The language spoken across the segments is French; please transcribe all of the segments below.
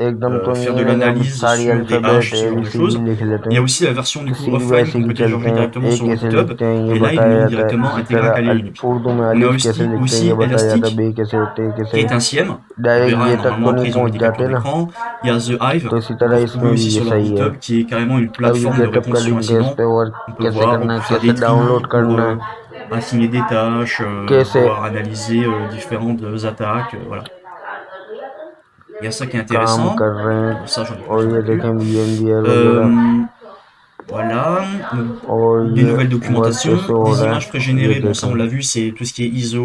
एकदम तो faire नहीं de है, एकदम l'analyse सारी sur des alphabet haches, ce genre de ABCD choses. लिख लेते Il y a हैं, aussi la version du तो coup सीख offline वैसे qu'on ही peut चलते télécharger हैं, directement ए sur कैसे GitHub. लिखते हैं ये Et là, il बताया nous montre जाता है, directement इसी intégrer तरह Kali Linux. उर्दू में On a अलिफ कैसे लिखते हैं aussi ये बताया जाता है, Elastic, बे कैसे लिखते हैं, qui est कैसे un SIEM. On direct verra, ये तक normalement तो après नहीं ils ont mis पहुंच des जाते captures ना, d'écran. Il y a The Hive तो इसी qu'on peut तरह retrouver इसमें भी aussi ये sur leur सही है। GitHub, qui est carrément une अब ये plateforme de गेटअप का réponse sur लिंक है, इस incident. पे वर्क On peut कैसे voir, on करना peut है, faire कैसे des tris डाउनलोड pour करना है, assigner des tâches, कैसे pouvoir analyser différentes attaques, voilà. Il y a ça qui est काम intéressant. कर रहे Bon, ça, j'en ai हैं, plus और non ये plus. देखें VMware वगैरह, Voilà. और Des ये nouvelles वर्क documentations. कैसे हो Des रहा images है, ये pré-générées. Bon, ça, on देखें l'a vu, c'est tout ce qui est ISO,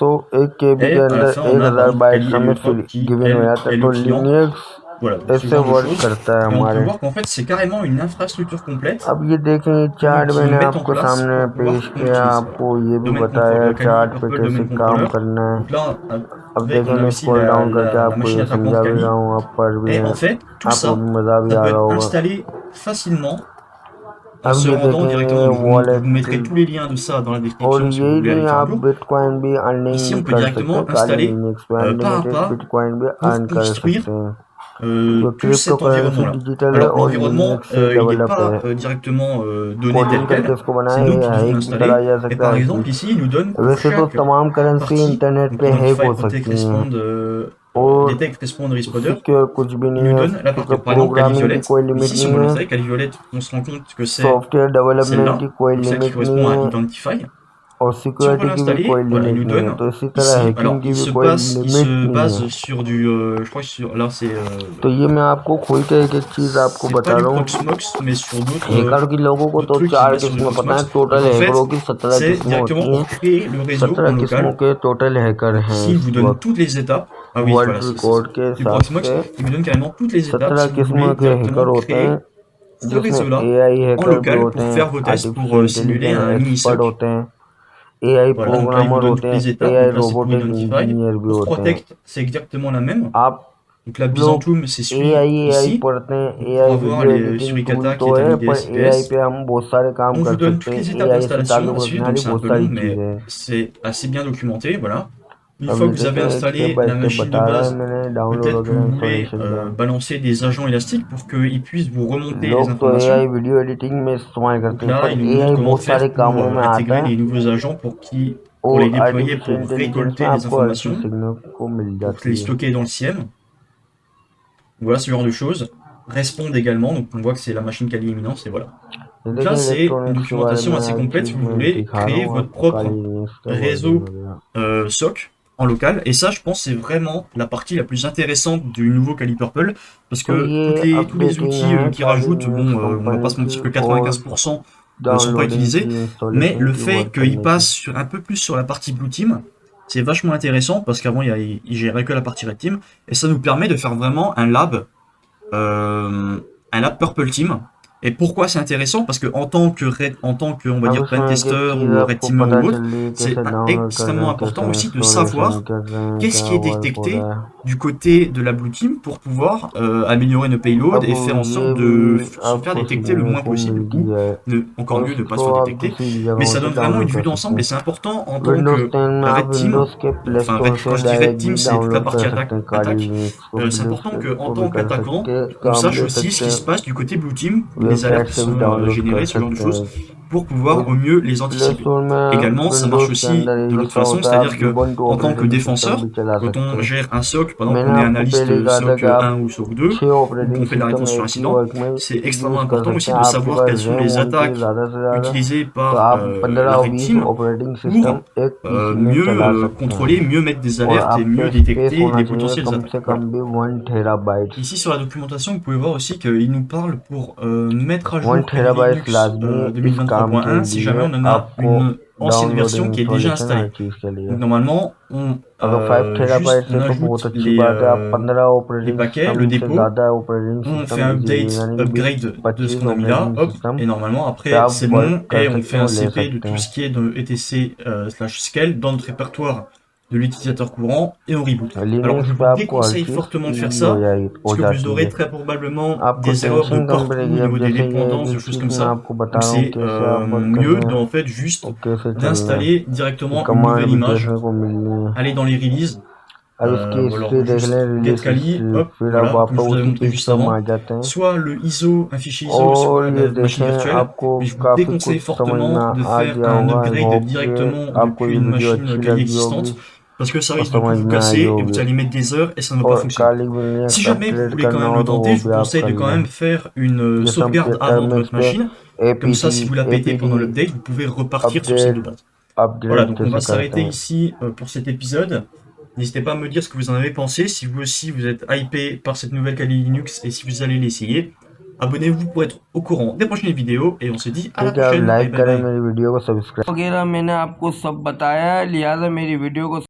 सो एक केबी Et के à la अंदर fin, on a 1000 donc byte Kali et हमें Eutrope qui, गिवन हो elle, जाता est है। तो le client. Linux Voilà, donc ce ऐसे genre de वर्क choses. करता है Et on peut हमारे। voir qu'en fait, c'est carrément une infrastructure complète अब ये देखें चार्ट qui मैंने mettent en आपको place सामने pour pouvoir पेश qu'on किया, utilise. Voilà. आपको ये भी Domaine बताया Kali, चार्ट पे Purple, कैसे domaine काम controller. करना है। Donc là, अब avec, देखें on a मैं aussi स्क्रॉल डाउन करके la आपको machine ये attaquante समझा भी Kali. रहा हूँ, आप पढ़ भी Et हैं, en fait, tout आपको ça, भी मज़ा भी ça आ peut रहा être होगा। installé facilement en अब se ये rendant directement. देखेंगे Donc vous mettrez tous les liens de ça dans la और description si vous यही voulez aller नहीं, faire un आप tour. बिटकॉइन भी अर्निंग Ici, भी on peut कर सकते हैं, directement काली installer लिनक्स पे pas à अनलिमिटेड pas बिटकॉइन भी pour अर्न कर construire सकते हैं। tout cet environnement-là. डिजिटल है Alors और l'environnement, यूनिक्स से il n'est डेवलप pas है। directement donné कोडिंग tel करके quel, इसको c'est बनाया nous qui है, devons एक भी करा l'installer. जा Et सकता par है exemple कि ici, il nous donne pour वैसे तो chaque तमाम करेंसी partie, इंटरनेट donc पे identify, हैक हो protect, सकती हैं respond, और detect, respond, responder, सिक्योर कुछ भी il नहीं nous है, donne la क्योंकि partie. Par exemple, Kali programming की Violette, कोई लिमिट ici si on नहीं veut है, l'installer, Kali Violette, on se rend compte que c'est software development की celle-là, कोई donc celle qui limit correspond नहीं à है Identify. और Si on veut सिक्योरिटी की भी l'installer, कोई voilà, il लिमिट nous नहीं है, donne तो इसी तरह ici, alors हैकिंग की il भी se कोई base, लिमिट नहीं है। sur du, je crois que sur, là c'est तो ये मैं आपको खुल के एक एक चीज़ आपको c'est pas बता du रहा हूँ। Proxmox, mais sur हैकर की लोगों को d'autres तो trucs qui se 4 basent sur du किस्में पता है, Proxmox. Total Donc en fait, हैकरों की 17 c'est किस्में directement होती pour हैं, créer le réseau 17 en किस्मों local. के टोटल हैकर Donc हैं ici, il इस vous donne वक्त toutes les étapes. Ah oui, world voilà, c'est record ça. के Du हिसाब Proxmox, से il vous donne carrément toutes les étapes 17 si vous किस्मों voulez के directement हैकर होते créer हैं, ce जिसमें réseau-là एआई en हैकर भी local होते pour हैं, faire vos tests, pour artificial simuler intelligence un mini expert SOC. होते हैं, AI Voilà, donc là, il vous programmer donne होते toutes हैं, les étapes. AI Donc là, c'est pour robotic Identify. Engineer भी Pour होते हैं। Protect, c'est exactement la même. आप Donc là, लोग Byzantium, c'est celui AI ici. पढ़ते हैं, Donc pour AI avoir video les editing tool Suricata तो qui est un है, पर IDS एआई IPS. पे हम बहुत सारे काम On vous कर donne सकते toutes हैं, les étapes एआई से d'installation ताल्लुक à रखने suivre, donc वाली c'est un बहुत peu सारी long, mais चीज़ें हैं। c'est assez bien documenté, voilà. Une अब fois ये que vous avez देखें, एक step installé by la step machine de बता रहा है, base, मैंने डाउनलोड peut-être que वगैरह vous voulez इंस्टॉलेशन किया। balancer des agents élastiques pour qu'ils puissent vous remonter les लोग तो informations. एआई वीडियो एडिटिंग में इस्तेमाल Donc करते हैं, là, पर il nous AI montre comment बहुत faire सारे pour कामों में आता intégrer है les nouveaux agents pour और les déployer, artificial pour intelligence में récolter les आपको हर चीज़ informations, सीखने को मिल pour जाती les है। stocker dans le SIEM. Voilà ce genre de choses. Respond également, donc on voit que c'est la machine Kali éminence, et voilà. ये Donc là, देखें, c'est une electronics के बारे documentation में assez हर complète चीज़ si vous मैं voulez दिखा रहा créer हूँ votre आपको, propre काली न्यूज़ का वर्जन réseau वगैरह। SOC en local. Et ça, je pense, c'est vraiment la partie la plus intéressante du nouveau Kali Purple, parce तो que ये tous les अपडेटिंग outils है qui काली rajoutent, news bon, on va pas company se की mentir que और 95% sont pas downloading utilisés, की, mais installation le की, fait work qu'il करने passe की। un peu plus sur la partie Blue Team, c'est vachement intéressant, parce qu'avant, il gérait que la partie Red Team, et ça nous permet de faire vraiment un lab Purple Team. Et pourquoi c'est intéressant? Parce que en tant que on va अब dire इसमें एक एक pentester चीज़ ou red आपको teamer पता ou autre, चल रही है, c'est कैसे डाउनलोड कर रहे extrêmement हैं, important कैसे aussi de इंस्टॉलेशन savoir कर रहे हैं, qu'est-ce क्या qui est वर्क हो détecté रहा है। du côté de la blue team pour pouvoir améliorer nos payloads अब et faire en sorte ये de भी se faire आपको détecter le सीखने moins को possible, मिलती ou है encore और mieux ne pas se इसको faire आप détecter. किसी Mais जगहों ça से donne vraiment डाउनलोड une कर vue सकते d'ensemble et हैं। c'est important en tant Windows que 10 में आप red team. विंडोज के प्ले Enfin, स्टोर quand से je dis red direct team, भी c'est toute la download partie कर सकते हैं काली attaque. न्यूज़ को, C'est important qu'en को भी tant कर qu'attaquant, सकते हैं, on काम sache ले aussi ce सकते qui हैं, se passe du côté blue team, les website alertes qui से भी sont डाउनलोड कर générées, ce genre de सकते choses, हैं। pour pouvoir au mieux les play anticiper. Store में Également, ça marche विंडोज के aussi अंदर de एक l'autre ऐसा façon, होता है, c'est-à-dire आप que Ubuntu en tant que operating system défenseur, भी चला quand सकते on हैं। gère un SOC, par exemple, मैंने on est आपको analyste पहले ही कहा था SOC कि आप 1 ou SOC 2, 6 ou operating qu'on fait de la system réponse sur एक ही incident, वर्क में c'est extrêmement यूज़ कर important सकते aussi हैं। de आपके savoir पास quelles sont रैम les होनी चाहिए attaques ज़्यादा से ज़्यादा, utilisées तो par आप la 15 Red 20 Team ऑपरेटिंग pour सिस्टम एक पीसी में mieux चला सकते हैं। contrôler, mieux mettre des और alertes et आपके mieux स्पेस détecter होना les चाहिए potentielles कम attaques. से Voilà. कम भी 1 terabyte. Ici sur la documentation, vous pouvez voir aussi qu'il nous parle pour mettre à 1 jour Kali terabyte Linux लाजमी इस काम के 2023.1 si jamais लिए on en a आपको une ancienne downloading version qui est déjà installation हर installée. चीज़ के लिए। Donc normalement, अगर 5 टेराबाइट on से तो बहुत ajoute अच्छी बात है, आप 15 les operating paquets, le system से dépôt, ज़्यादा operating on fait system un easily, update, यानी कि upgrade de ce 25 qu'on a mis là, operating hop, system et normalement पे après आप c'est bon, वर्क कर et on सकते fait हो, un ले CP de सकते tout हैं। ce qui est de etc/scale dans notre répertoire de l'utilisateur courant et on reboot. Alors Linux je पे vous आपको हर déconseille चीज़ fortement de faire इजी हो ça, जाएगी, parce हो que vous जाती aurez है, très probablement आपको des erreurs de टेंशन कम partout au पड़ेगी। अब niveau des जैसे ये dépendances, एक des एक choses चीज़ comme मैं ça. आपको बता Donc रहा हूँ c'est कैसे आप वर्क mieux करना है en fait और juste कैसे चलना है, d'installer directement une command nouvelle भी image, देखने को मिलनी है। aller dans les releases, अब इसकी ou हिस्ट्री alors देख juste लें, get release Kali, history, hop, फिर अब voilà, comme je वापस vous avais उसी montré पेज juste पर हम avant. आ जाते हैं Soit le ISO, un fichier ISO sur और ये la machine देखें virtuelle, आपको mais je vous काफ़ी déconseille कुछ समझना fortement de आ faire गया un होगा। आई upgrade होप directement कि आपको depuis ये une वीडियो machine अच्छी Kali लगी होगी existante, parce que ça और risque de tout समझ vous में आई casser et vous होगी। allez mettre des heures et ça ne va pas और fonctionner. Kali Linux Si jamais vous upgrade voulez quand करना même हो le तो tenter, वो je भी vous आप conseille कर de quand लें। même faire une जैसे हम sauvegarde avant de terminals votre पे machine. Comme ça, si vous la pétez pendant APT l'update, vous pouvez repartir sur celle de update base. Voilà, donc on va जैसे करते s'arrêter हैं। ici pour cet épisode. N'hésitez pas à me dire ce que vous en avez pensé, si vous aussi vous êtes hypé par cette nouvelle Kali Linux et si vous allez l'essayer. Abonnez-vous pour être au courant des prochaines vidéos et on se dit à la ठीक है, आप prochaine. Like Bye करें bye. मेरी वीडियो को, सब्सक्राइब वगैरह मैंने आपको सब बताया, लिहाजा मेरी वीडियो को